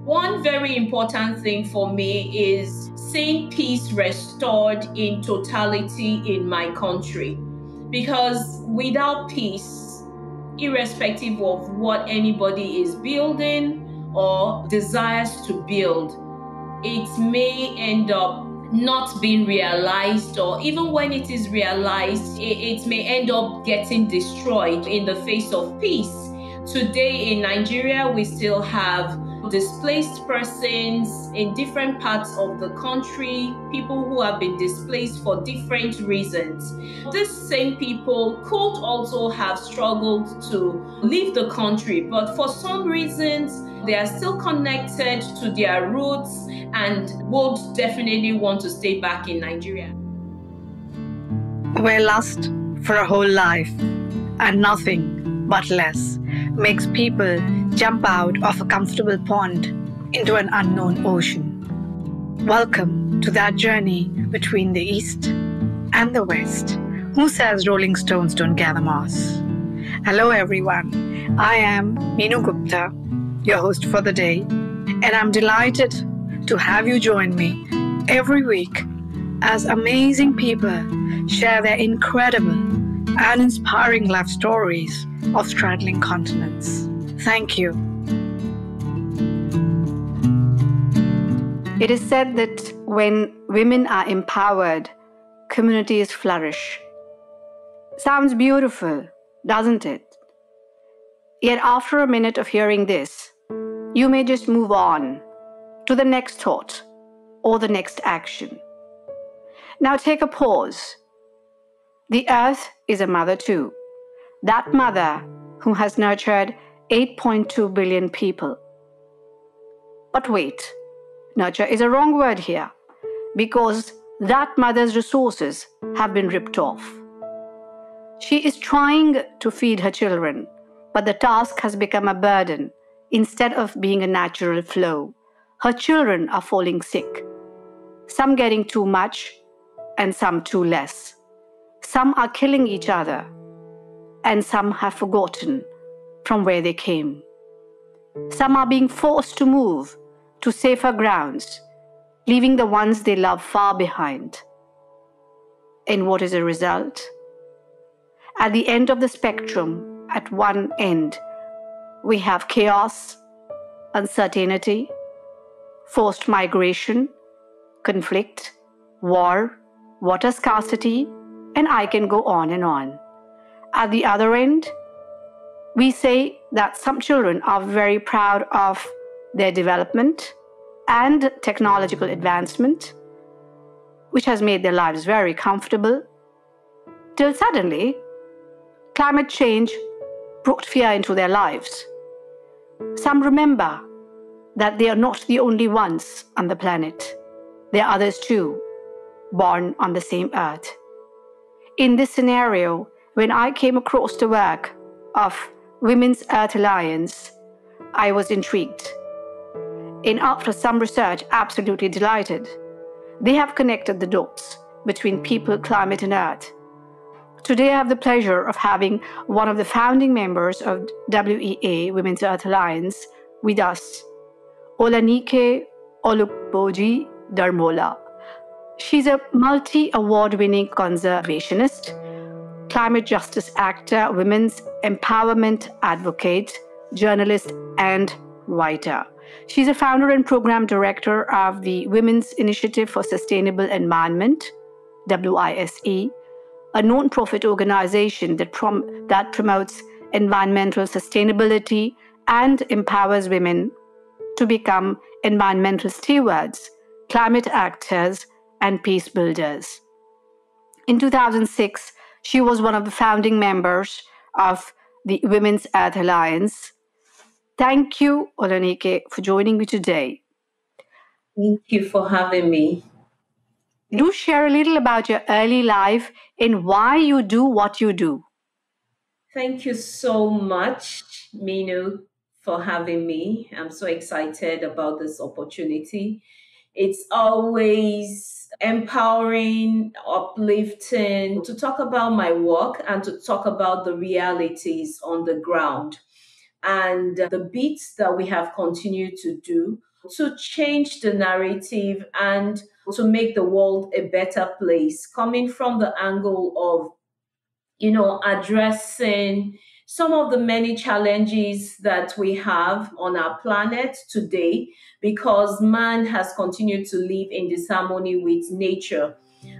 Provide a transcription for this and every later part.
One very important thing for me is seeing peace restored in totality in my country. Because without peace, irrespective of what anybody is building or desires to build, it may end up not being realized, or even when it is realized, it may end up getting destroyed in the face of peace. Today in Nigeria, we still have displaced persons in different parts of the country, people who have been displaced for different reasons. These same people could also have struggled to leave the country, but for some reasons, they are still connected to their roots and would definitely want to stay back in Nigeria. Where lust for a whole life and nothing but less makes people jump out of a comfortable pond into an unknown ocean. Welcome to that journey between the East and the West. Who says Rolling Stones don't gather moss? Hello everyone, I am Meenu Gupta, your host for the day, and I'm delighted to have you join me every week as amazing people share their incredible and inspiring life stories of straddling continents. Thank you. It is said that when women are empowered, communities flourish. Sounds beautiful, doesn't it? Yet after a minute of hearing this, you may just move on to the next thought or the next action. Now take a pause. The earth is a mother too. That mother who has nurtured 8.2 billion people. But wait, nurture is a wrong word here, because that mother's resources have been ripped off. She is trying to feed her children, but the task has become a burden instead of being a natural flow. Her children are falling sick, some getting too much and some too less. Some are killing each other, and some have forgotten from where they came. Some are being forced to move to safer grounds, leaving the ones they love far behind. And what is the result? At the end of the spectrum, at one end, we have chaos, uncertainty, forced migration, conflict, war, water scarcity, and I can go on and on. At the other end, we say that some children are very proud of their development and technological advancement, which has made their lives very comfortable, till suddenly, climate change brought fear into their lives. Some remember that they are not the only ones on the planet. There are others too, born on the same earth. In this scenario, when I came across the work of Women's Earth Alliance, I was intrigued. And after some research, absolutely delighted. They have connected the dots between people, climate, and earth. Today, I have the pleasure of having one of the founding members of WEA, Women's Earth Alliance, with us, Olanike Olukboji Darmola. She's a multi-award-winning conservationist, climate justice actor, women's empowerment advocate, journalist, and writer. She's a founder and program director of the Women's Initiative for Sustainable Environment, WISE, a non-profit organization that promotes environmental sustainability and empowers women to become environmental stewards, climate actors, and peace builders. In 2006, she was one of the founding members of the Women's Earth Alliance. Thank you, Olanike, for joining me today. Thank you for having me. Do share a little about your early life and why you do what you do. Thank you so much, Meenu, for having me. I'm so excited about this opportunity. It's always empowering, uplifting to talk about my work and to talk about the realities on the ground. and the bits that we have continued to do to change the narrative and to make the world a better place, coming from the angle of, addressing some of the many challenges that we have on our planet today because man has continued to live in disharmony with nature.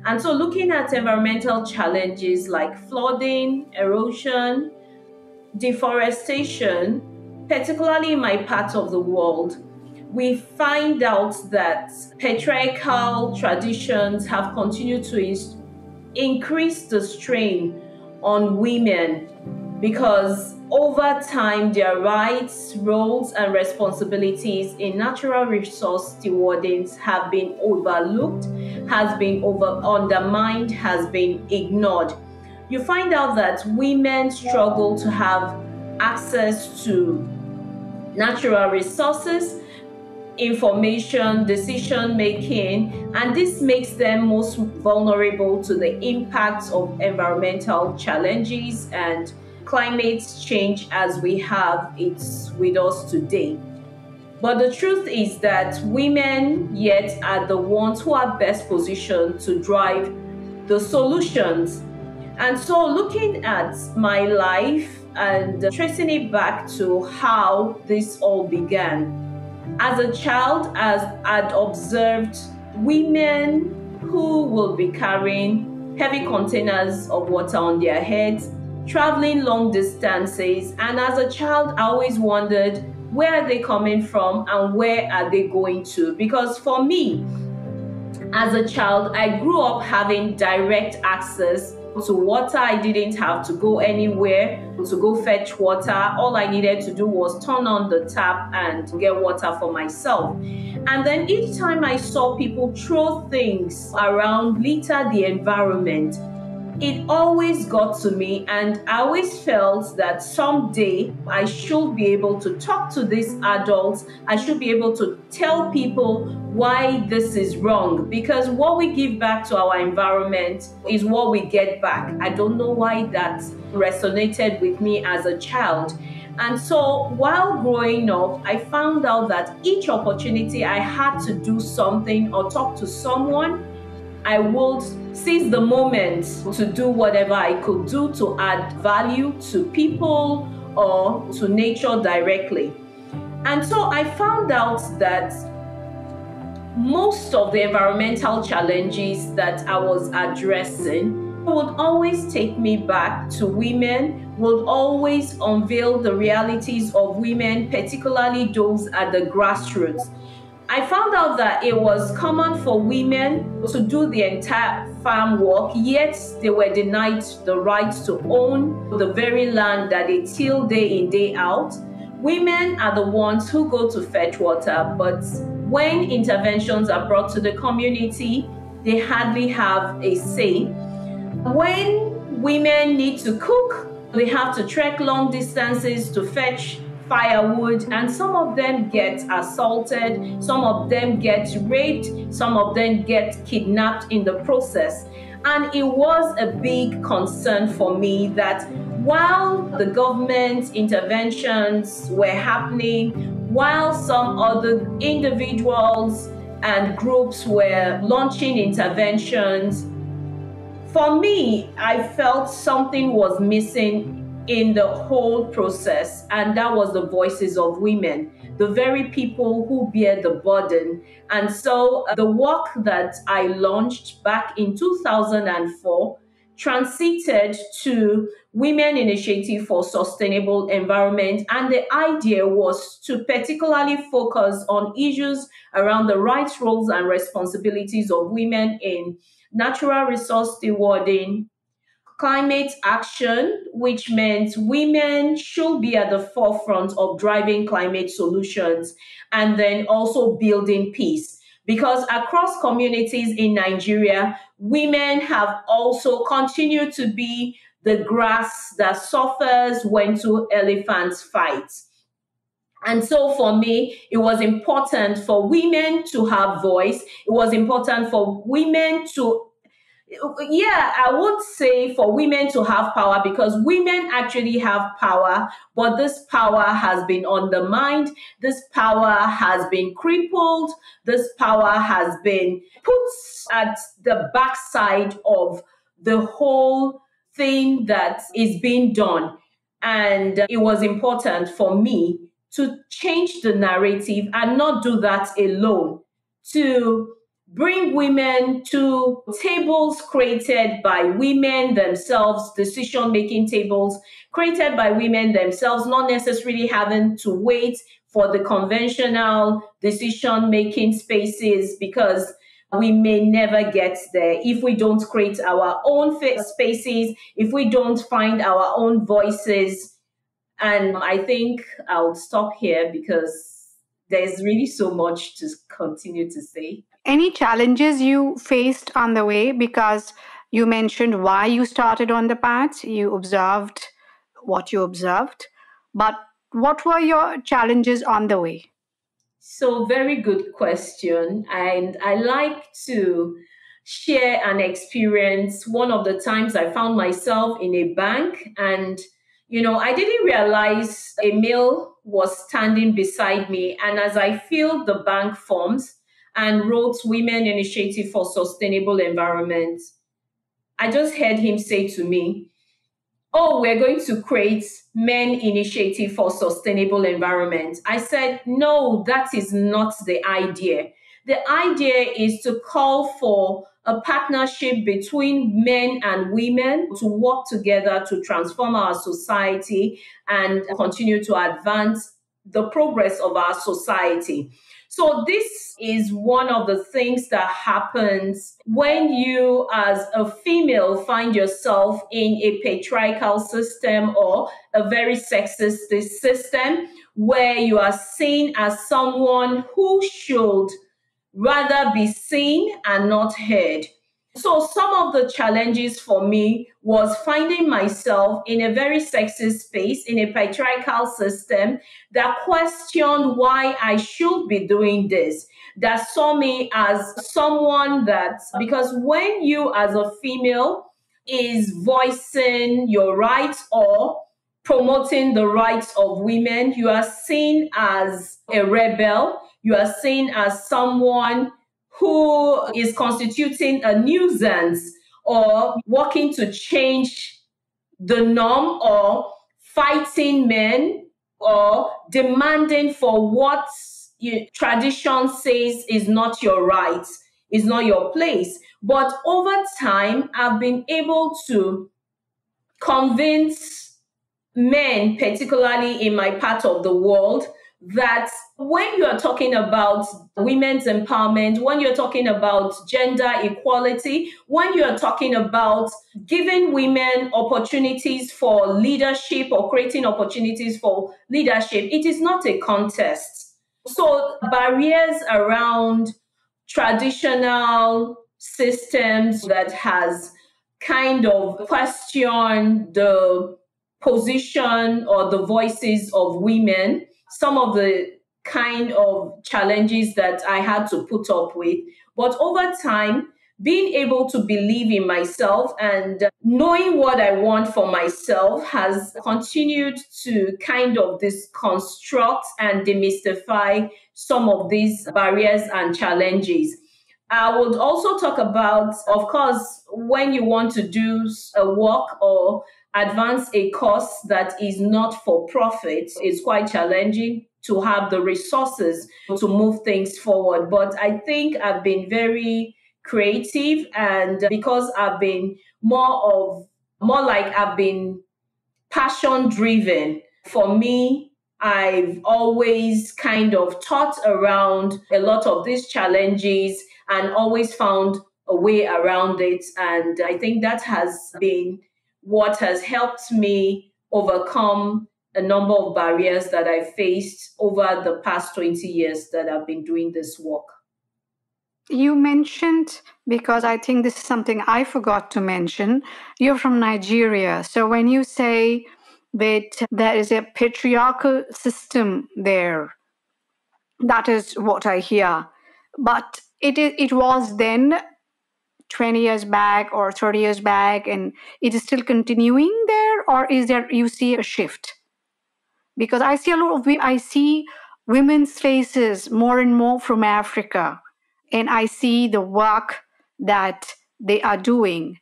And so, looking at environmental challenges like flooding, erosion, deforestation, particularly in my part of the world, we find out that patriarchal traditions have continued to increase the strain on women because over time their rights, roles, and responsibilities in natural resource stewarding have been overlooked, has been undermined, has been ignored. You find out that women struggle to have access to natural resources, information, decision making, and this makes them most vulnerable to the impacts of environmental challenges and climate change as we have it with us today. But the truth is that women yet are the ones who are best positioned to drive the solutions. And so looking at my life and tracing it back to how this all began, as a child, as I'd observed women who will be carrying heavy containers of water on their heads, traveling long distances. And as a child, I always wondered, where are they coming from and where are they going to? Because for me, as a child, I grew up having direct access to water. I didn't have to go anywhere to go fetch water. All I needed to do was turn on the tap and get water for myself. And then each time I saw people throw things around, litter the environment, it always got to me, and I always felt that someday I should be able to talk to these adults. I should be able to tell people why this is wrong, because what we give back to our environment is what we get back. I don't know why that resonated with me as a child. And so while growing up, I found out that each opportunity I had to do something or talk to someone, I would seize the moment to do whatever I could do to add value to people or to nature directly. And so I found out that most of the environmental challenges that I was addressing would always take me back to women, would always unveil the realities of women, particularly those at the grassroots. I found out that it was common for women to do the entire farm work, yet they were denied the right to own the very land that they till day in, day out. Women are the ones who go to fetch water, but when interventions are brought to the community, they hardly have a say. When women need to cook, they have to trek long distances to fetch firewood, and some of them get assaulted, some of them get raped, some of them get kidnapped in the process. And it was a big concern for me that while the government interventions were happening, while some other individuals and groups were launching interventions, for me, I felt something was missing in the whole process, and that was the voices of women, the very people who bear the burden. And so the work that I launched back in 2004 transited to Women Initiative for Sustainable Environment, and the idea was to particularly focus on issues around the rights, roles, and responsibilities of women in natural resource stewarding, climate action, which meant women should be at the forefront of driving climate solutions, and then also building peace. Because across communities in Nigeria, women have also continued to be the grass that suffers when two elephants fight. And so for me, it was important for women to have voice. It was important for women to Yeah, I would say for women to have power, because women actually have power, but this power has been undermined, this power has been crippled, this power has been put at the backside of the whole thing that is being done. And it was important for me to change the narrative and not do that alone, to bring women to tables created by women themselves, decision making tables created by women themselves, not necessarily having to wait for the conventional decision making spaces, because we may never get there if we don't create our own spaces, if we don't find our own voices. And I think I'll stop here because there's really so much to continue to say. Any challenges you faced on the way? Because you mentioned why you started on the path, you observed what you observed, but what were your challenges on the way? So, very good question. And I like to share an experience. One of the times I found myself in a bank, and I didn't realize a male was standing beside me. And as I filled the bank forms and wrote Women Initiative for Sustainable Environment, I just heard him say to me, "Oh, we're going to create Men Initiative for Sustainable Environment." I said, "No, that is not the idea. The idea is to call for a partnership between men and women to work together to transform our society and continue to advance the progress of our society." So this is one of the things that happens when you, as a female, find yourself in a patriarchal system or a very sexist system, where you are seen as someone who should rather be seen and not heard. So some of the challenges for me was finding myself in a very sexist space, in a patriarchal system that questioned why I should be doing this, that saw me as someone that, because when you as a female is voicing your rights or promoting the rights of women, you are seen as a rebel, you are seen as someone who is constituting a nuisance or working to change the norm or fighting men or demanding for what tradition says is not your right, is not your place. But over time, I've been able to convince men, particularly in my part of the world, that when you're talking about women's empowerment, when you're talking about gender equality, when you're talking about giving women opportunities for leadership or creating opportunities for leadership, it is not a contest. So barriers around traditional systems that has kind of questioned the position or the voices of women, some of the kind of challenges that I had to put up with. But over time, being able to believe in myself and knowing what I want for myself has continued to kind of deconstruct and demystify some of these barriers and challenges. I would also talk about, of course, when you want to do a work or advance a cause that is not for profit, it's quite challenging to have the resources to move things forward. But I think I've been very creative, and because I've been more like I've been passion driven. For me, I've always kind of thought around a lot of these challenges and always found a way around it. And I think that has been what has helped me overcome a number of barriers that I faced over the past 20 years that I've been doing this work. You mentioned, because I think this is something I forgot to mention, you're from Nigeria. So when you say that there is a patriarchal system there, that is what I hear. But it was then 20 years back or 30 years back, and it is still continuing there, or is there, you see a shift? Because I see a lot of I see women's faces more and more from Africa, and I see the work that they are doing.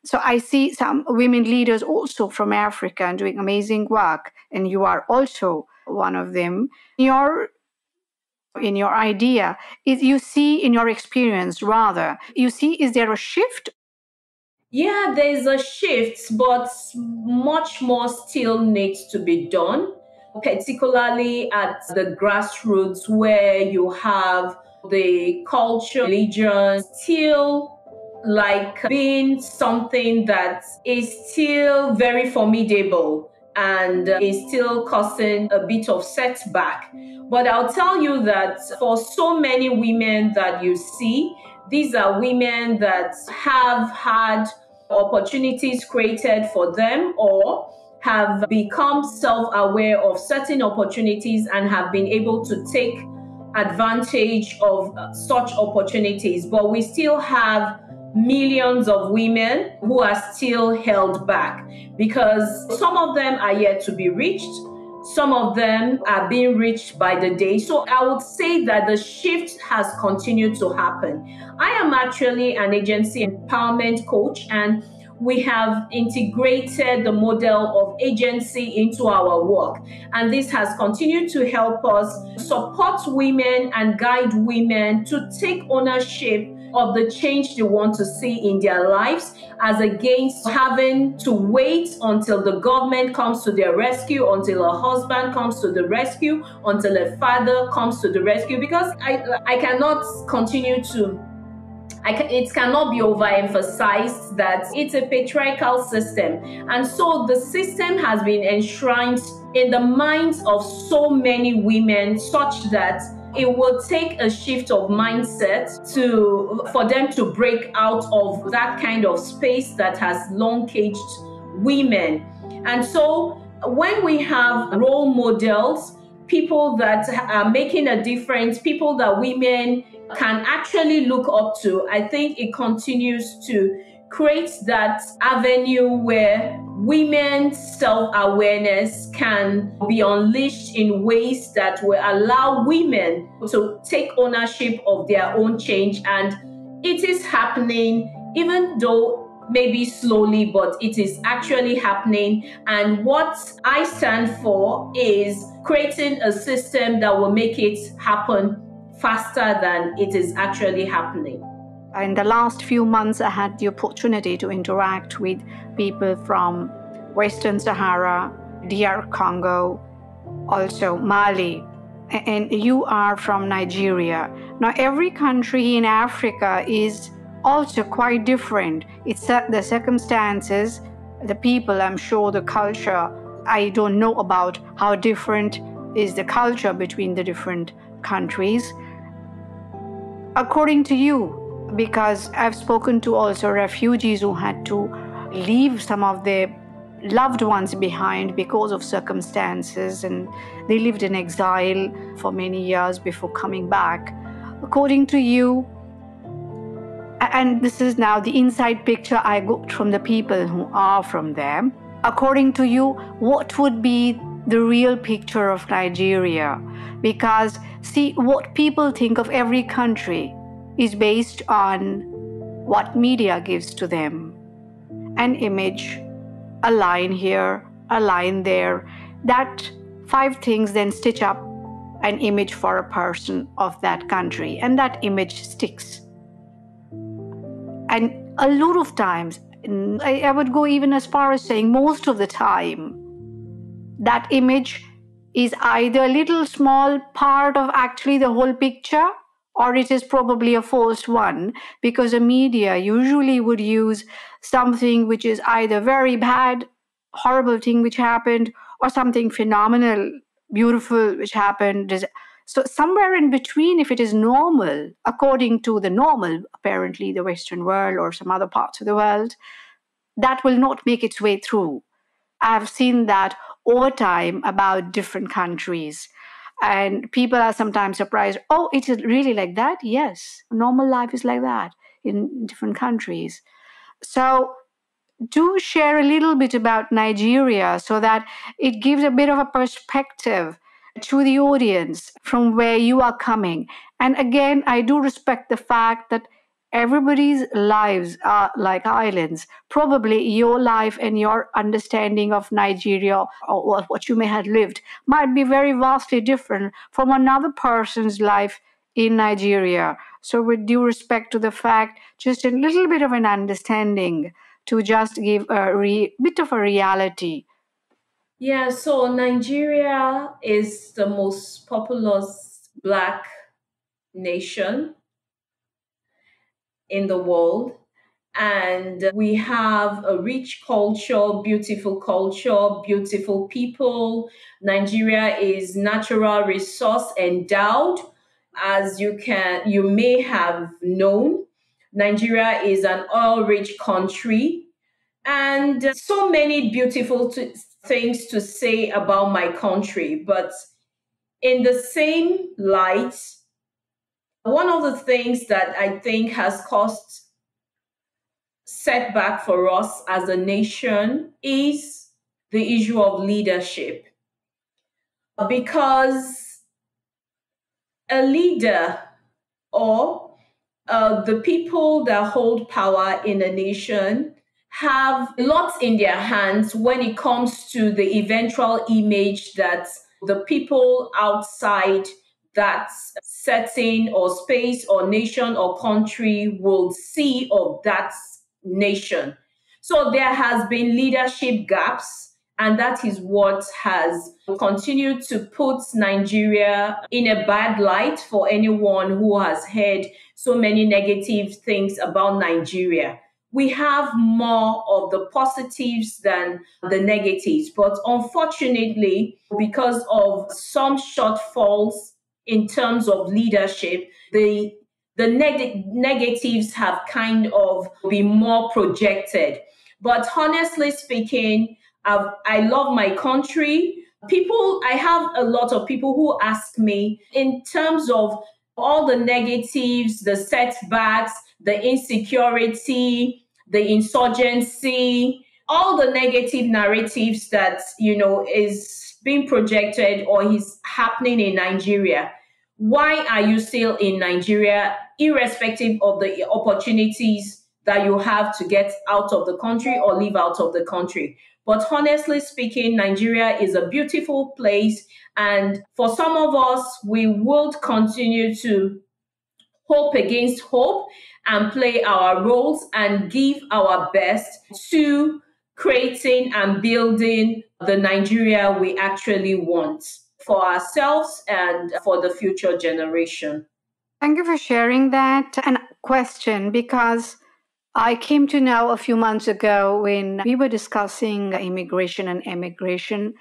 So I see some women leaders also from Africa and doing amazing work, and you are also one of them. In your idea, is you see, in your experience rather, you see, is there a shift? Yeah, there's a shift, but much more still needs to be done, particularly at the grassroots where you have the culture, religion still like being something that is still very formidable and is still causing a bit of setback. But I'll tell you that for so many women that you see, these are women that have had opportunities created for them or have become self-aware of certain opportunities and have been able to take advantage of such opportunities. But we still have millions of women who are still held back because some of them are yet to be reached. Some of them are being reached by the day. So I would say that the shift has continued to happen. I am actually an agency empowerment coach, and we have integrated the model of agency into our work. And this has continued to help us support women and guide women to take ownership of the change they want to see in their lives, as against having to wait until the government comes to their rescue, until a husband comes to the rescue, until a father comes to the rescue. Because I cannot continue to it cannot be overemphasized that it's a patriarchal system. And so the system has been enshrined in the minds of so many women such that it will take a shift of mindset for them to break out of that kind of space that has long caged women. And so when we have role models, people that are making a difference, people that women can actually look up to, I think it continues to create that avenue where women's self-awareness can be unleashed in ways that will allow women to take ownership of their own change. And it is happening, even though maybe slowly, but it is actually happening. And what I stand for is creating a system that will make it happen faster than it is actually happening. In the last few months, I had the opportunity to interact with people from Western Sahara, DR Congo, also Mali, and you are from Nigeria. Now, every country in Africa is also quite different. It's the circumstances, the people, I'm sure the culture. I don't know about how different is the culture between the different countries. According to you, because I've spoken to also refugees who had to leave some of their loved ones behind because of circumstances, and they lived in exile for many years before coming back. According to you, and this is now the inside picture I got from the people who are from there, according to you, what would be the real picture of Nigeria? Because see, what people think of every country is based on what media gives to them. An image, a line here, a line there. That 5 things then stitch up an image for a person of that country, and that image sticks. And a lot of times, I would go even as far as saying most of the time, that image is either a little small part of actually the whole picture, or it is probably a false one, because the media usually would use something which is either very bad, horrible thing which happened, or something phenomenal, beautiful which happened. So somewhere in between, if it is normal, according to the normal, apparently the Western world or some other parts of the world, that will not make its way through. I've seen that over time about different countries. And people are sometimes surprised, oh, it is really like that? Yes, normal life is like that. in different countries. So do share a little bit about Nigeria so that it gives a bit of a perspective to the audience from where you are coming. And again, I do respect the fact that everybody's lives are like islands. Probably your life and your understanding of Nigeria or what you may have lived might be very vastly different from another person's life in Nigeria. So, with due respect to the fact, just a little bit of an understanding to just give a bit of a reality. Yeah, so Nigeria is the most populous Black nation in the world. And we have a rich culture, beautiful people. Nigeria is natural resource endowed. As you may have known, Nigeria is an oil-rich country, and so many beautiful things to say about my country. But in the same light, one of the things that I think has caused setback for us as a nation is the issue of leadership. Because a leader, or the people that hold power in a nation, have lots in their hands when it comes to the eventual image that the people outside that setting or space or nation or country will see of that nation. So there has been leadership gaps, and that is what has continued to put Nigeria in a bad light for anyone who has heard so many negative things about Nigeria. We have more of the positives than the negatives, but unfortunately, because of some shortfalls in terms of leadership, the negatives have kind of been more projected. But honestly speaking, I love my country. I have a lot of people who ask me in terms of all the negatives, the setbacks, the insecurity, the insurgency, all the negative narratives that, is being projected or is happening in Nigeria. Why are you still in Nigeria, irrespective of the opportunities that you have to get out of the country or live out of the country? But honestly speaking, Nigeria is a beautiful place. And for some of us, we will continue to hope against hope and play our roles and give our best to creating and building the Nigeria we actually want for ourselves and for the future generation. Thank you for sharing that. And question, because I came to know a few months ago when we were discussing immigration and emigration,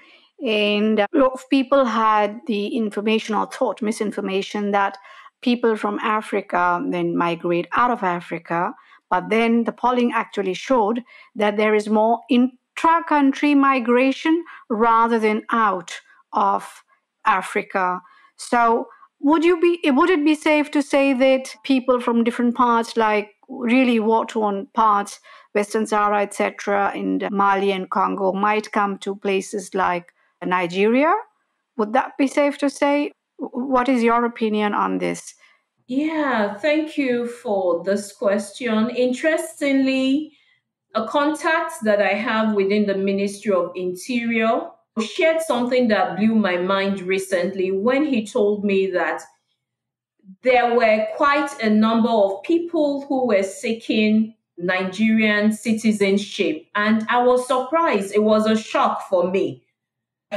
and a lot of people had the information or thought, misinformation, that people from Africa then migrate out of Africa. But then the polling actually showed that there is more intra-country migration rather than out of Africa. So would it be safe to say that people from different parts, like really war-torn parts, Western Sahara, etc., in Mali and Congo, might come to places like Nigeria? Would that be safe to say? What is your opinion on this? Yeah, thank you for this question. Interestingly, a contact that I have within the Ministry of Interior shared something that blew my mind recently when he told me that there were quite a number of people who were seeking Nigerian citizenship. And I was surprised. It was a shock for me.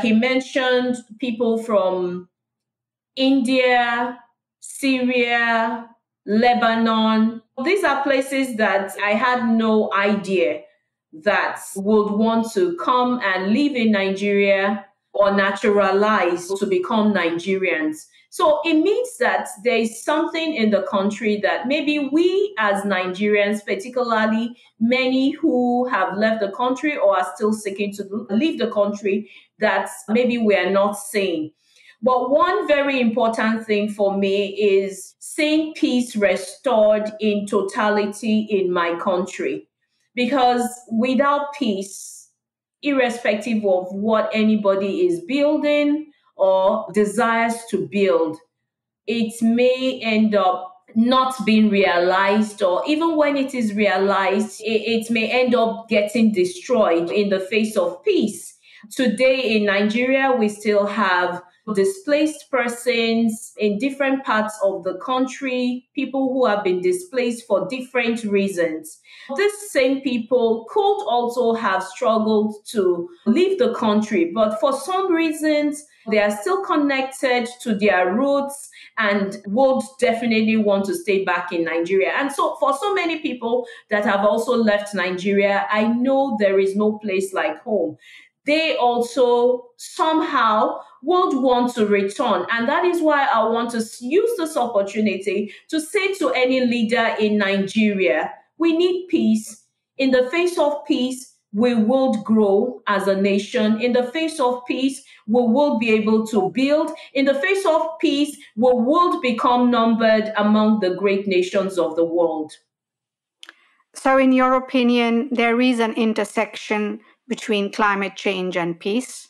He mentioned people from India, Syria, Lebanon. These are places that I had no idea that would want to come and live in Nigeria or naturalize to become Nigerians. So it means that there is something in the country that maybe we as Nigerians, particularly many who have left the country or are still seeking to leave the country, that maybe we are not seeing. But one very important thing for me is seeing peace restored in totality in my country. Because without peace, irrespective of what anybody is building or desires to build, it may end up not being realized, or even when it is realized, it may end up getting destroyed in the face of peace. Today in Nigeria, we still have displaced persons in different parts of the country, people who have been displaced for different reasons. These same people could also have struggled to leave the country, but for some reasons, they are still connected to their roots and would definitely want to stay back in Nigeria. And so for so many people that have also left Nigeria, I know there is no place like home. They also somehow would want to return. And that is why I want to use this opportunity to say to any leader in Nigeria, we need peace. In the face of peace, we will grow as a nation. In the face of peace, we will be able to build. In the face of peace, we will become numbered among the great nations of the world. So, in your opinion, there is an intersection between climate change and peace?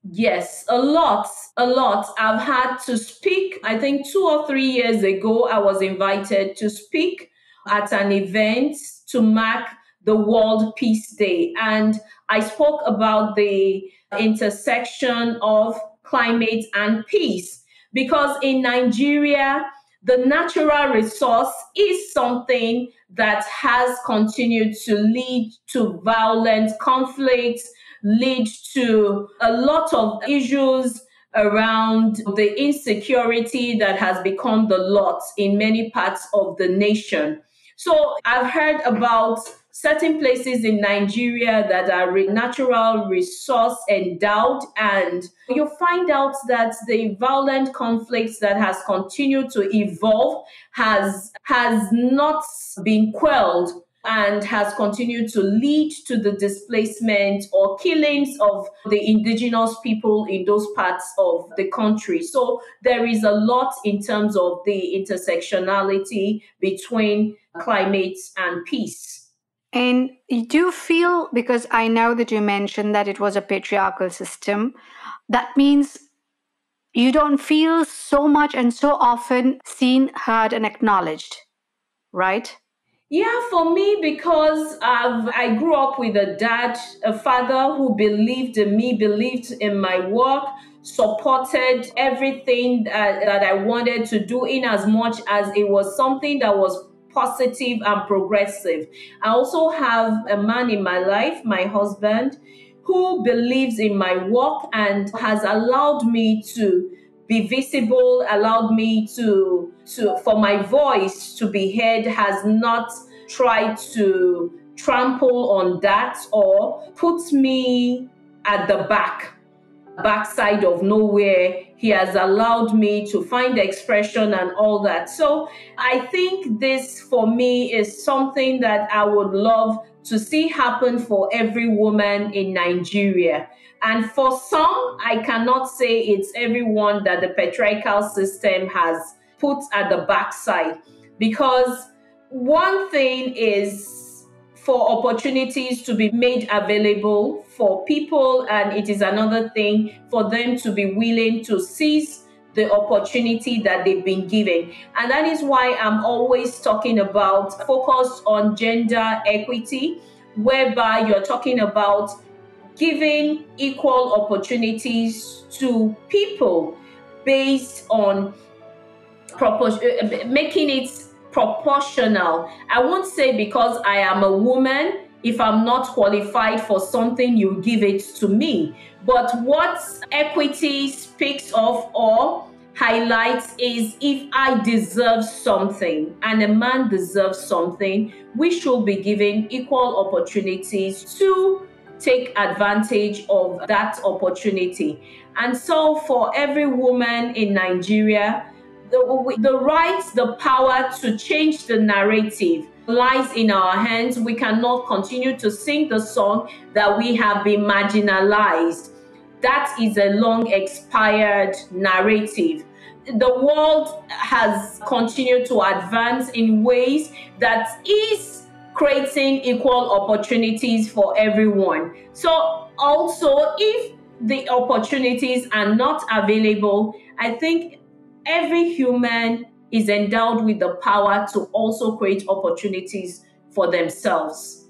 Yes, a lot, a lot. I've had to speak. I think 2 or 3 years ago, I was invited to speak at an event to mark the World Peace Day. And I spoke about the intersection of climate and peace. Because in Nigeria, the natural resource is something that has continued to lead to violent conflicts, lead to a lot of issues around the insecurity that has become the lot in many parts of the nation. So I've heard about certain places in Nigeria that are natural resource endowed, and you find out that the violent conflicts that has continued to evolve has not been quelled and has continued to lead to the displacement or killings of the indigenous people in those parts of the country. So there is a lot in terms of the intersectionality between climate and peace. And do you feel, because I know that you mentioned that it was a patriarchal system, that means you don't feel so much and so often seen, heard, and acknowledged, right? Yeah, for me, because I grew up with a father who believed in me, believed in my work, supported everything that I wanted to do in as much as it was something that was positive and progressive. I also have a man in my life, my husband, who believes in my work and has allowed me to be visible, allowed me to for my voice to be heard, has not tried to trample on that or put me at the backside of nowhere. He has allowed me to find expression and all that. So I think this for me is something that I would love to see happen for every woman in Nigeria. And for some, I cannot say it's everyone that the patriarchal system has put at the backside. Because one thing is for opportunities to be made available for people, and it is another thing for them to be willing to seize the opportunity that they've been given. And that is why I'm always talking about focus on gender equity, whereby you're talking about giving equal opportunities to people based on making it proportional. I won't say because I am a woman, if I'm not qualified for something, you give it to me. But what equity speaks of or highlights is if I deserve something and a man deserves something, we should be given equal opportunities to take advantage of that opportunity. And so for every woman in Nigeria, the right, the power to change the narrative lies in our hands. We cannot continue to sing the song that we have been marginalized. that is a long expired narrative. The world has continued to advance in ways that is creating equal opportunities for everyone. So also, if the opportunities are not available, I think every human is endowed with the power to also create opportunities for themselves.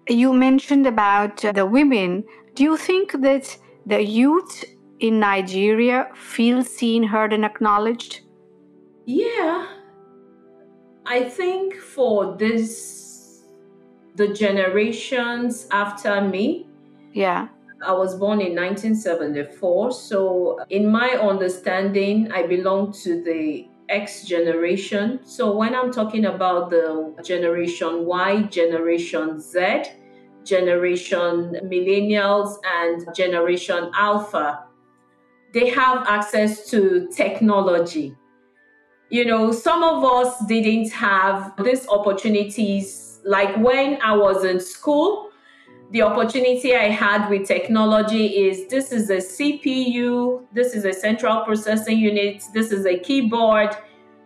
You mentioned about the women. Do you think that the youth in Nigeria feel seen, heard, and acknowledged? Yeah, I think for the generations after me, Yeah. I was born in 1974. So, in my understanding, I belong to the X generation. So, when I'm talking about the generation Y, generation Z, generation millennials, and generation alpha, they have access to technology. Some of us didn't have these opportunities. Like when I was in school, the opportunity I had with technology is this is a CPU, this is a central processing unit, this is a keyboard.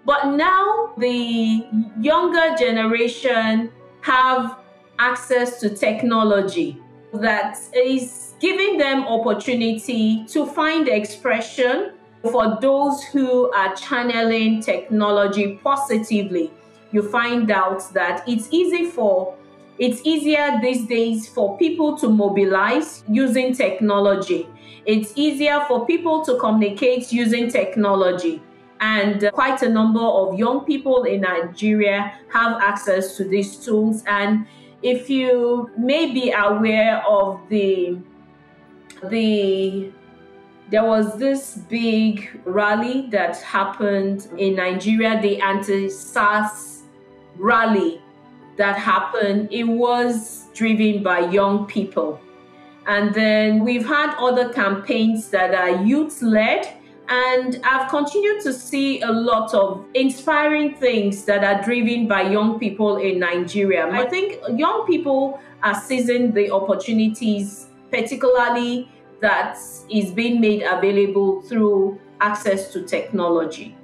But now the younger generation have access to technology that is giving them opportunity to find expression for those who are channeling technology positively. You find out that it's easier these days for people to mobilize using technology. It's easier for people to communicate using technology. And quite a number of young people in Nigeria have access to these tools. And if you may be aware of there was this big rally that happened in Nigeria, the anti-SARS rally that happened. It was driven by young people. And then we've had other campaigns that are youth-led, and I've continued to see a lot of inspiring things that are driven by young people in Nigeria. I think young people are seizing the opportunities, particularly that is being made available through access to technology.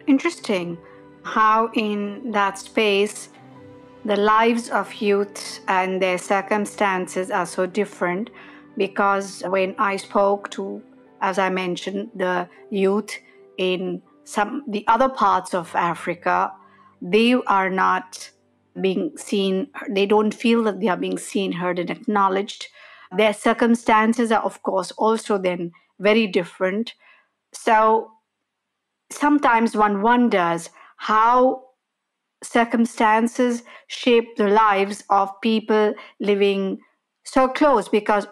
Interesting how in that space the lives of youth and their circumstances are so different, because when I spoke to, as I mentioned, the youth in the other parts of Africa, they are not being seen, they don't feel that they are being seen, heard, and acknowledged. Their circumstances are, of course, also then very different. So sometimes one wonders how circumstances shape the lives of people living so close, because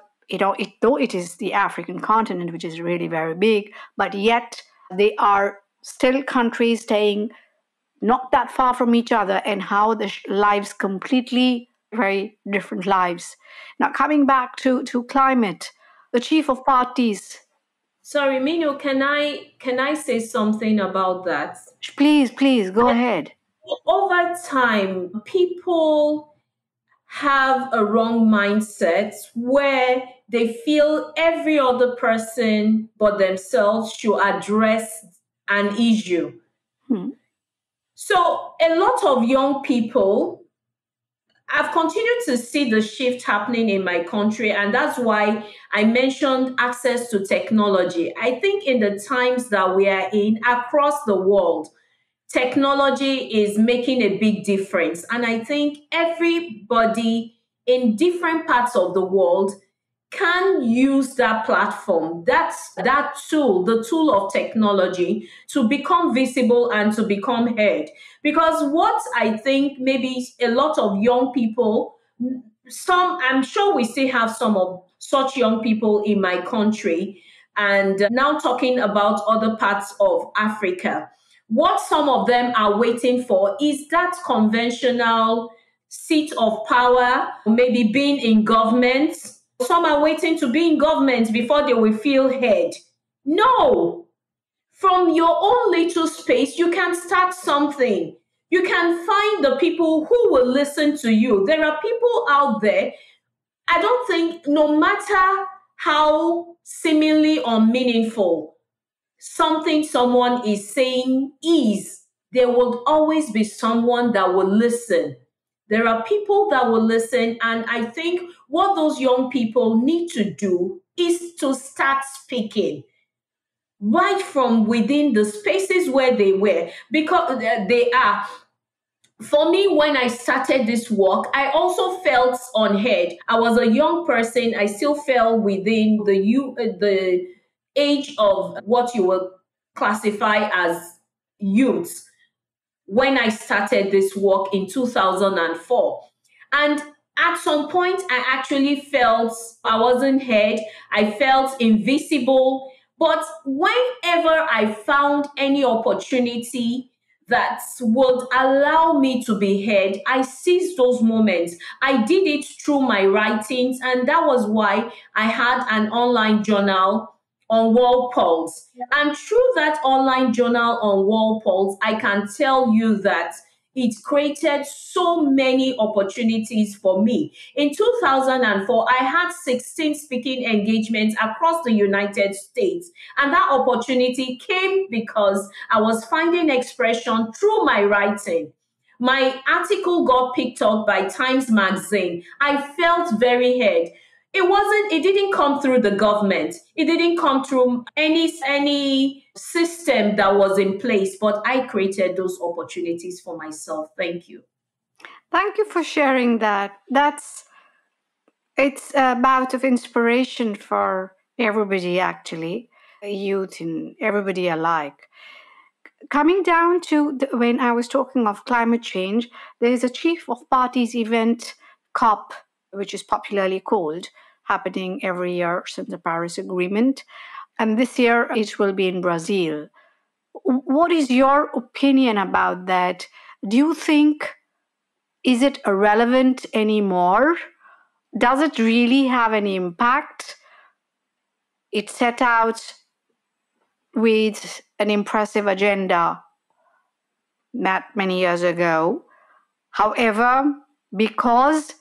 though it is the African continent, which is really very big, but yet they are still countries staying not that far from each other, and how the lives completely very different lives. Now coming back to climate, the chief of parties. Sorry, Mino, can I say something about that? Please go ahead. Over time, people have a wrong mindset where they feel every other person but themselves should address an issue. So a lot of young people, I've continued to see the shift happening in my country, and that's why I mentioned access to technology. I think in the times that we are in across the world, technology is making a big difference. And I think everybody in different parts of the world can use that platform, that tool, the tool of technology, to become visible and to become heard. Because what I think maybe a lot of young people, I'm sure we still have some of such young people in my country, and now talking about other parts of Africa, what some of them are waiting for is that conventional seat of power, maybe being in government. Some are waiting to be in government before they will feel heard. No. From your own little space, you can start something. You can find the people who will listen to you. There are people out there. I don't think, no matter how seemingly unmeaningful something someone is saying is, there will always be someone that will listen. There are people that will listen, and I think what those young people need to do is to start speaking right from within the spaces where they were, because they are. For me, when I started this work, I also felt unheard. I was a young person. I still fell within the age of what you will classify as youth when I started this work in 2004. And at some point, I actually felt I wasn't heard. I felt invisible. But whenever I found any opportunity that would allow me to be heard, I seized those moments. I did it through my writings, and that was why I had an online journal on wall pulse. And through that online journal on wall pulse, I can tell you that it created so many opportunities for me. In 2004, I had 16 speaking engagements across the United States. And that opportunity came because I was finding expression through my writing. My article got picked up by Times Magazine. I felt very heard. It didn't come through the government. It didn't come through any system that was in place, but I created those opportunities for myself. Thank you. Thank you for sharing that. It's a bout of inspiration for everybody, actually, youth and everybody alike. Coming down to when I was talking of climate change, there is a chief of parties event, COP, which is popularly called, happening every year since the Paris Agreement. And this year it will be in Brazil. What is your opinion about that? Do you think, is it irrelevant anymore? Does it really have any impact? It set out with an impressive agenda not many years ago. However, because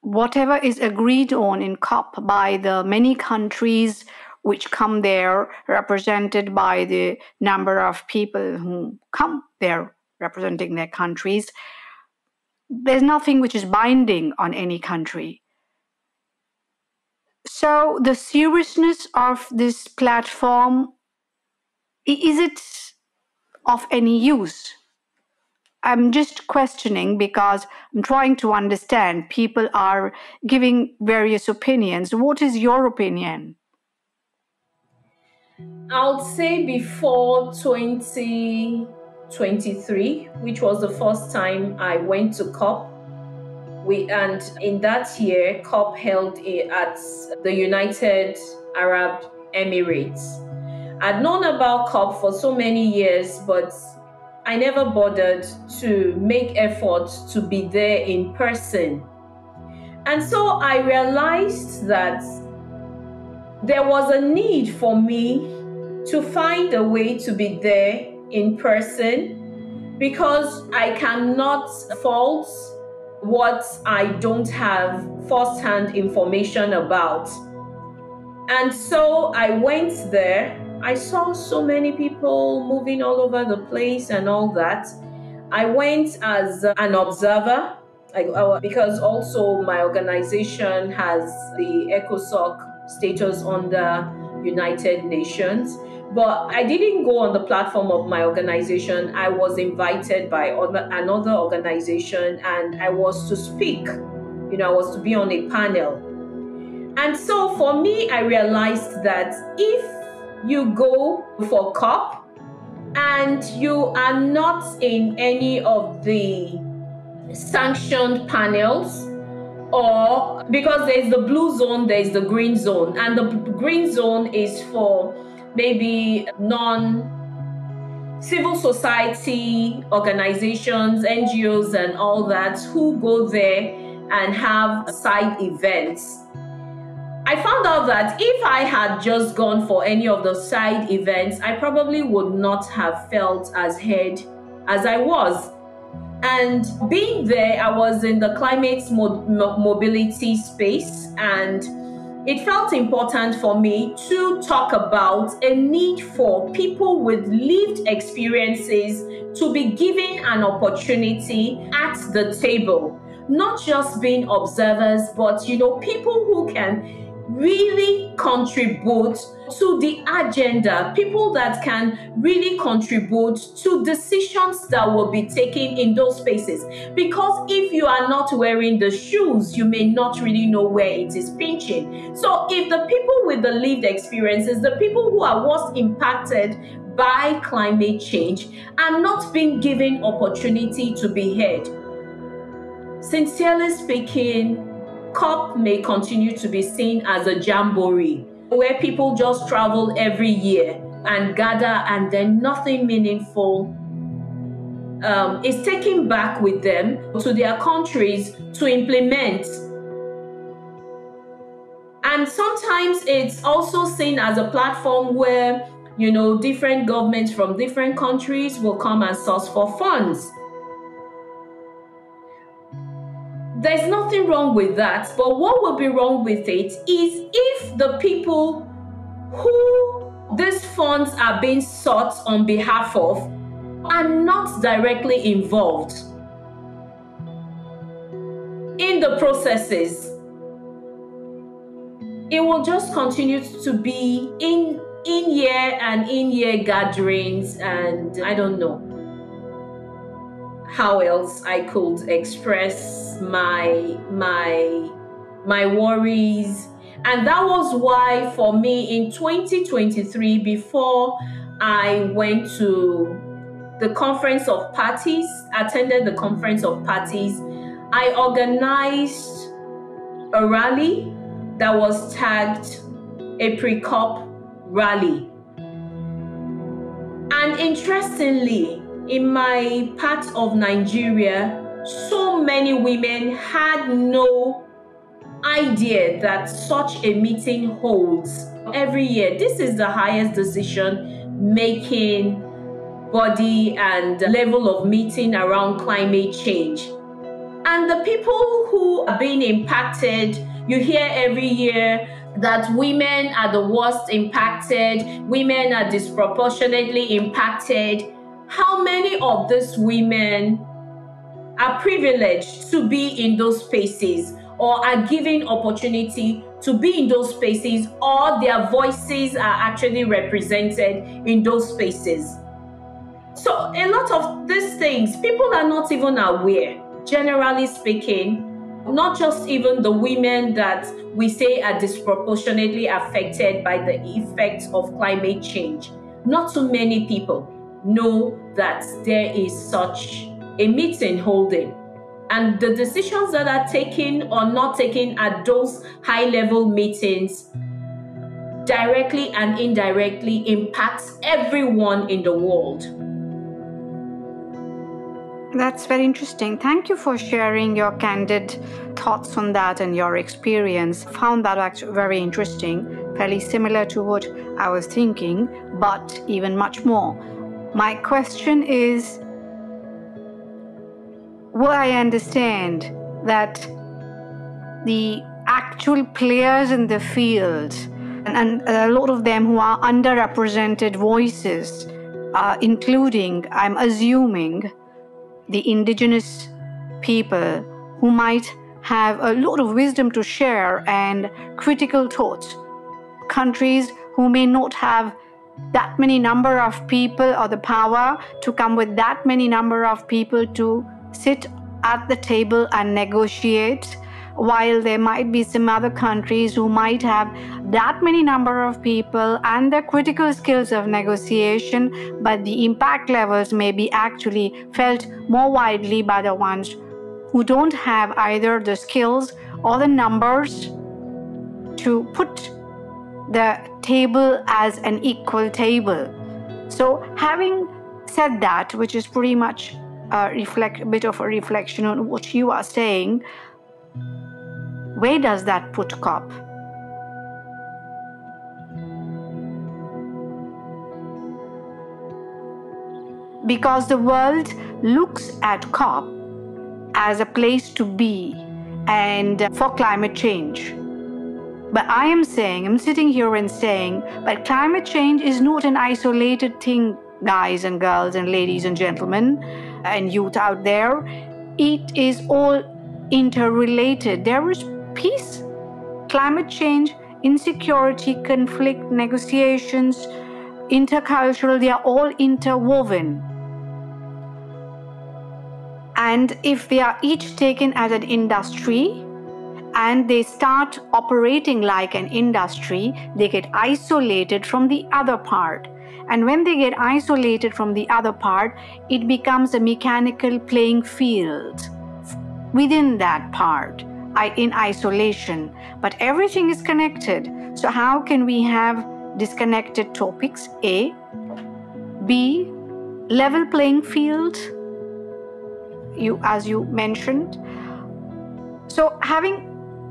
whatever is agreed on in COP by the many countries which come there, represented by the number of people who come there representing their countries, there's nothing which is binding on any country. So the seriousness of this platform, is it of any use? I'm just questioning because I'm trying to understand. People are giving various opinions. What is your opinion? I would say before 2023, which was the first time I went to COP, and in that year, COP held at the United Arab Emirates. I'd known about COP for so many years, but I never bothered to make efforts to be there in person. And so I realized that there was a need for me to find a way to be there in person, because I cannot fault what I don't have first-hand information about. And so I went there. I saw so many people moving all over the place and all that. I went as an observer, because also my organization has the ECOSOC status under United Nations. But I didn't go on the platform of my organization. I was invited by another organization, and I was to speak. I was to be on a panel. And so for me, I realized that if you go for COP and you are not in any of the sanctioned panels, or because there's the blue zone, there's the green zone, and the green zone is for maybe non-civil society organizations, NGOs and all that, who go there and have side events. I found out that if I had just gone for any of the side events, I probably would not have felt as heard as I was. And being there, I was in the climate mobility space, and it felt important for me to talk about a need for people with lived experiences to be given an opportunity at the table, not just being observers, but people who can really contribute to the agenda, people that can really contribute to decisions that will be taken in those spaces. Because if you are not wearing the shoes, you may not really know where it is pinching. So if the people with the lived experiences, the people who are most impacted by climate change, are not being given opportunity to be heard, sincerely speaking, COP may continue to be seen as a jamboree where people just travel every year and gather, and then nothing meaningful is taken back with them to their countries to implement. And sometimes it's also seen as a platform where, different governments from different countries will come and source for funds. There's nothing wrong with that, but what will be wrong with it is if the people who these funds are being sought on behalf of are not directly involved in the processes. It will just continue to be in-year and in-year gatherings, and I don't know how else I could express my worries. And that was why for me in 2023, before I went to the Conference of Parties, attended the Conference of Parties, I organized a rally that was tagged a pre-COP rally. And interestingly, in my part of Nigeria, so many women had no idea that such a meeting holds every year. This is the highest decision-making body and level of meeting around climate change. And the people who are being impacted, you hear every year that women are the worst impacted, women are disproportionately impacted. How many of these women are privileged to be in those spaces or are given opportunity to be in those spaces, or their voices are actually represented in those spaces? So a lot of these things, people are not even aware, generally speaking, not just even the women that we say are disproportionately affected by the effects of climate change. Not too many people know that there is such a meeting holding, and the decisions that are taken or not taken at those high-level meetings directly and indirectly impacts everyone in the world. That's very interesting. Thank you for sharing your candid thoughts on that and your experience. Found that actually very interesting, fairly similar to what I was thinking, but even much more. My question is, what I understand that the actual players in the field, and a lot of them who are underrepresented voices, including, I'm assuming, the indigenous people who might have a lot of wisdom to share and critical thoughts, countries who may not have that many number of people or the power to come with that many number of people to sit at the table and negotiate, while there might be some other countries who might have that many number of people and the critical skills of negotiation, but the impact levels may be actually felt more widely by the ones who don't have either the skills or the numbers to put the table as an equal table. So having said that, which is pretty much a bit of a reflection on what you are saying, where does that put COP? Because the world looks at COP as a place to be and for climate change. But I am saying, I'm sitting here and saying, but climate change is not an isolated thing, guys and girls and ladies and gentlemen and youth out there. It is all interrelated. There is peace, climate change, insecurity, conflict, negotiations, intercultural, they are all interwoven. And if they are each taken as an industry and they start operating like an industry, they get isolated from the other part. And when they get isolated from the other part, it becomes a mechanical playing field within that part, in isolation. But everything is connected. So how can we have disconnected topics? A. B. Level playing field, as you mentioned. So having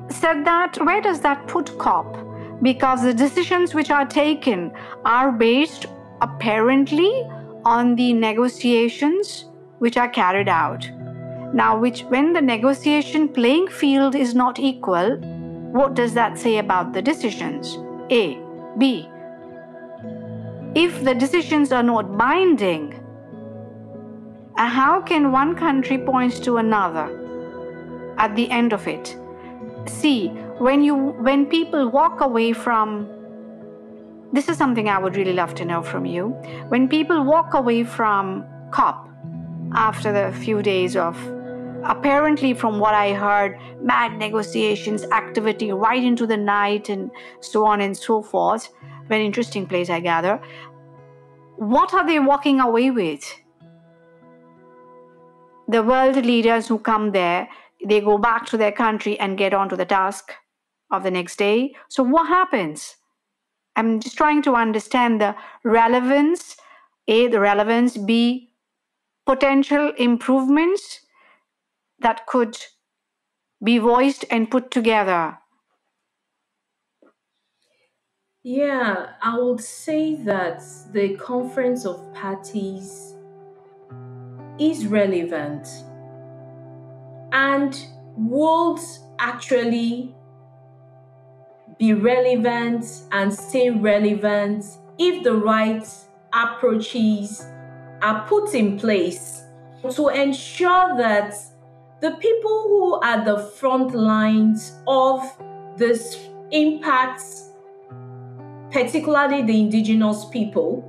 said that, where does that put COP? Because the decisions which are taken are based apparently on the negotiations which are carried out. Now, when the negotiation playing field is not equal, what does that say about the decisions? A. B. If the decisions are not binding, how can one country point to another at the end of it? C. When people walk away from, this is something I would really love to know from you. When people walk away from COP after the few days of, apparently from what I heard, mad negotiations, activity right into the night and so on and so forth, very interesting place I gather, what are they walking away with? The world leaders who come there, they go back to their country and get on to the task of the next day. So what happens? I'm just trying to understand the relevance, A, the relevance, B, potential improvements that could be voiced and put together. Yeah, I would say that the Conference of Parties is relevant and would actually be relevant and stay relevant if the right approaches are put in place to ensure that the people who are the front lines of this impacts, particularly the indigenous people,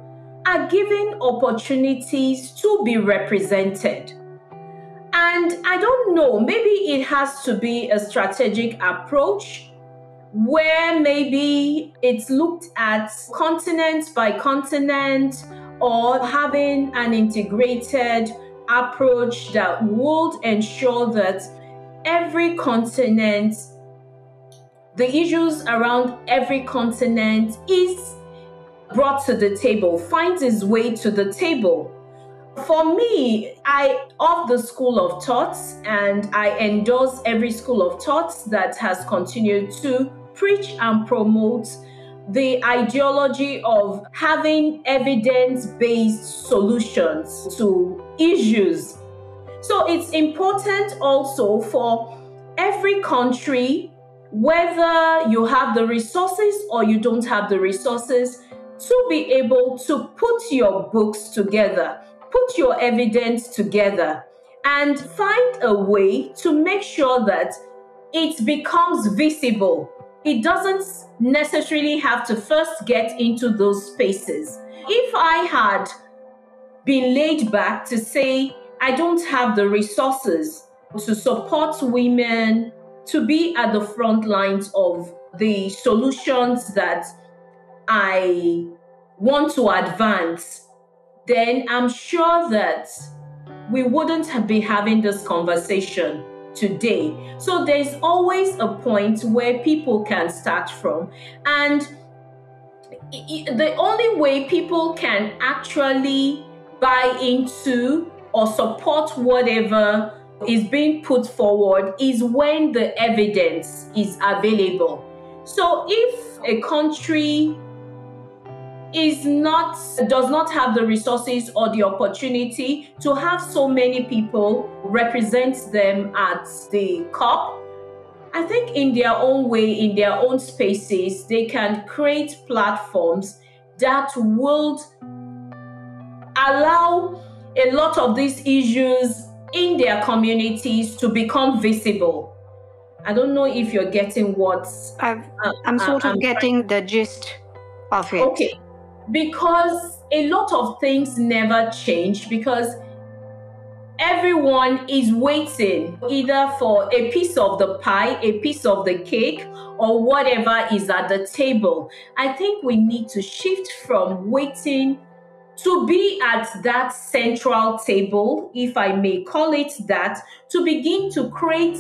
are given opportunities to be represented. And I don't know, maybe it has to be a strategic approach where maybe it's looked at continent by continent, or having an integrated approach that would ensure that every continent, the issues around every continent is brought to the table, finds its way to the table. For me, I of the school of thoughts, and I endorse every school of thoughts that has continued to preach and promote the ideology of having evidence-based solutions to issues. So it's important also for every country, whether you have the resources or you don't have the resources, to be able to put your books together, put your evidence together, and find a way to make sure that it becomes visible. It doesn't necessarily have to first get into those spaces. If I had been laid back to say, I don't have the resources to support women to be at the front lines of the solutions that I want to advance, then I'm sure that we wouldn't be having this conversation today. So there's always a point where people can start from. And the only way people can actually buy into or support whatever is being put forward is when the evidence is available. So if a country does not have the resources or the opportunity to have so many people represent them at the COP, I think in their own way, in their own spaces, they can create platforms that would allow a lot of these issues in their communities to become visible. I don't know if you're getting what I'm sort of getting the gist of it. Okay, because a lot of things never change because everyone is waiting either for a piece of the pie, a piece of the cake, or whatever is at the table. I think we need to shift from waiting to be at that central table, if I may call it that, to begin to create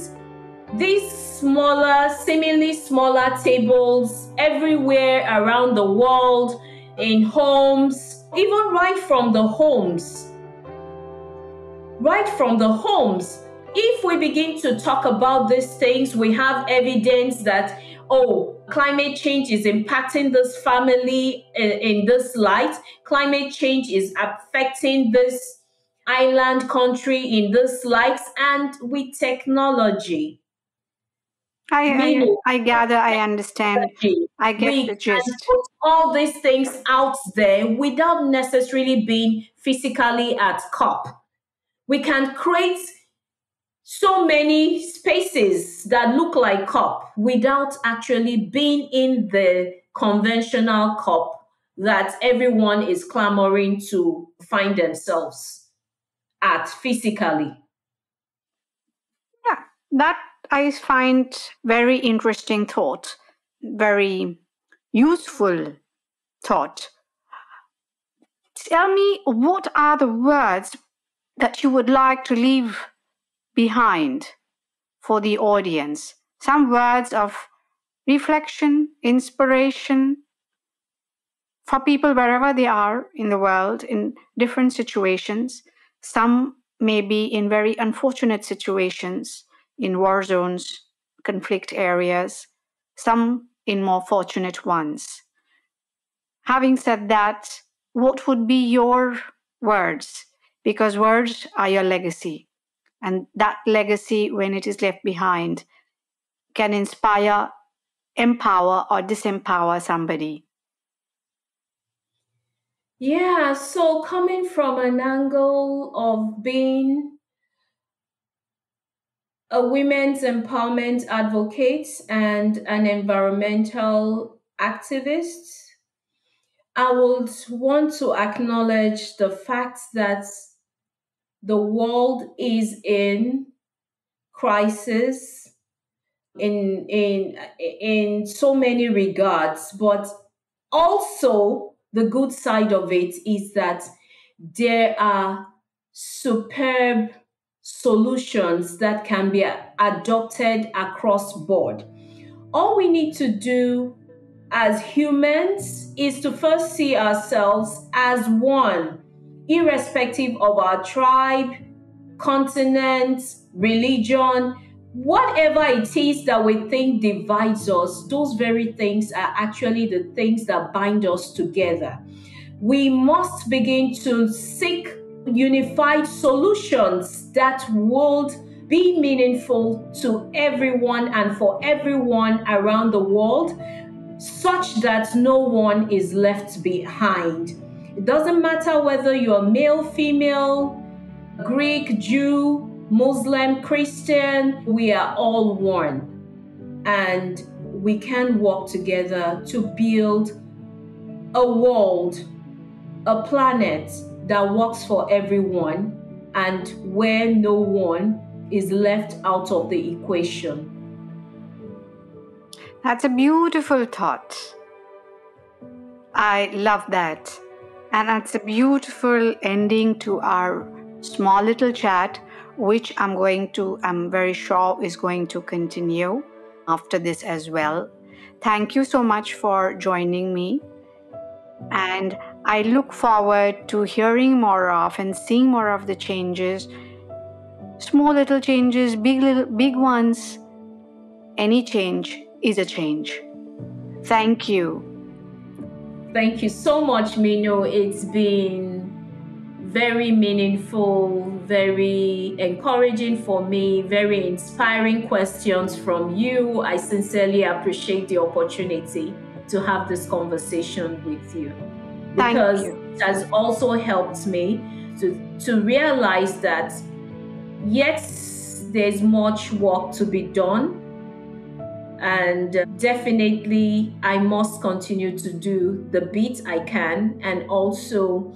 these smaller, seemingly smaller tables everywhere around the world, in homes, even right from the homes. Right from the homes. If we begin to talk about these things, we have evidence that, climate change is impacting this family in this light. Climate change is affecting this island country in this light, and with technology. I gather, I understand. I get the gist. We can put all these things out there without necessarily being physically at COP. We can create so many spaces that look like COP without actually being in the conventional COP that everyone is clamoring to find themselves at physically. Yeah, that I find very interesting thought, very useful thought. Tell me, what are the words that you would like to leave behind for the audience? Some words of reflection, inspiration for people wherever they are in the world, in different situations. Some may be in very unfortunate situations, in war zones, conflict areas, some in more fortunate ones. Having said that, what would be your words? Because words are your legacy. And that legacy, when it is left behind, can inspire, empower, or disempower somebody. Yeah, so coming from an angle of being a women's empowerment advocate and an environmental activist, I would want to acknowledge the fact that the world is in crisis in so many regards, but also the good side of it is that there are superb solutions that can be adopted across board. All we need to do as humans is to first see ourselves as one, irrespective of our tribe, continent, religion, whatever it is that we think divides us. Those very things are actually the things that bind us together. We must begin to seek unified solutions that would be meaningful to everyone and for everyone around the world, such that no one is left behind. It doesn't matter whether you're male, female, Greek, Jew, Muslim, Christian, we are all one. And we can work together to build a world, a planet that works for everyone and where no one is left out of the equation. That's a beautiful thought. I love that. And that's a beautiful ending to our small little chat, which I'm very sure is going to continue after this as well. Thank you so much for joining me. And I look forward to hearing more of and seeing more of the changes, small little changes, big ones. Any change is a change. Thank you. Thank you so much, Mino. It's been very meaningful, very encouraging for me, very inspiring questions from you. I sincerely appreciate the opportunity to have this conversation with you, because it has also helped me to realize that yes, there's much work to be done, and definitely I must continue to do the bit I can and also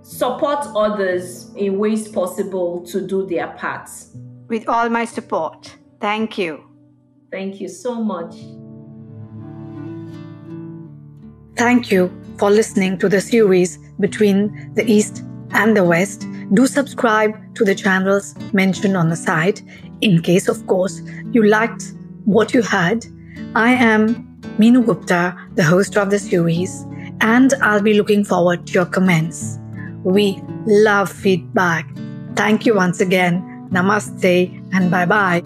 support others in ways possible to do their parts. With all my support. Thank you. Thank you so much. Thank you for listening to the series Between the East and the West. Do subscribe to the channels mentioned on the site in case, of course, you liked what you heard. I am Meenu Gupta, the host of the series, and I'll be looking forward to your comments. We love feedback. Thank you once again. Namaste and bye-bye.